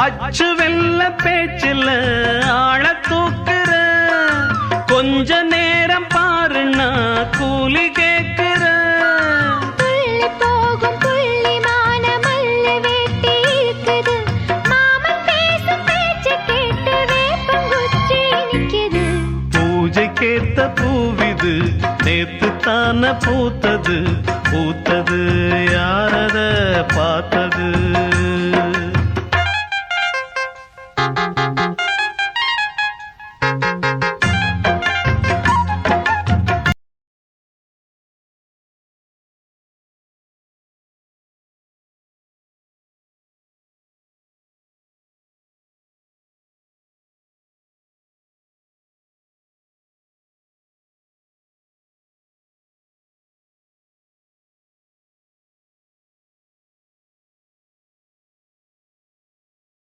அச்சு வெல்ல பேச்சில் ஆழ தூக்குற கொஞ்ச நேரம் பாருன்னா கூலி கேட்கிற துள்ளி போகும் புள்ளிமான மல்ல வேட்டி இருக்குது மாமன் பேசும் பேச்சு கேட்டு வேப்பங்குச்சி நிக்குது பூஜைக்கேத்த பூவிது நேத்து தான பூத்த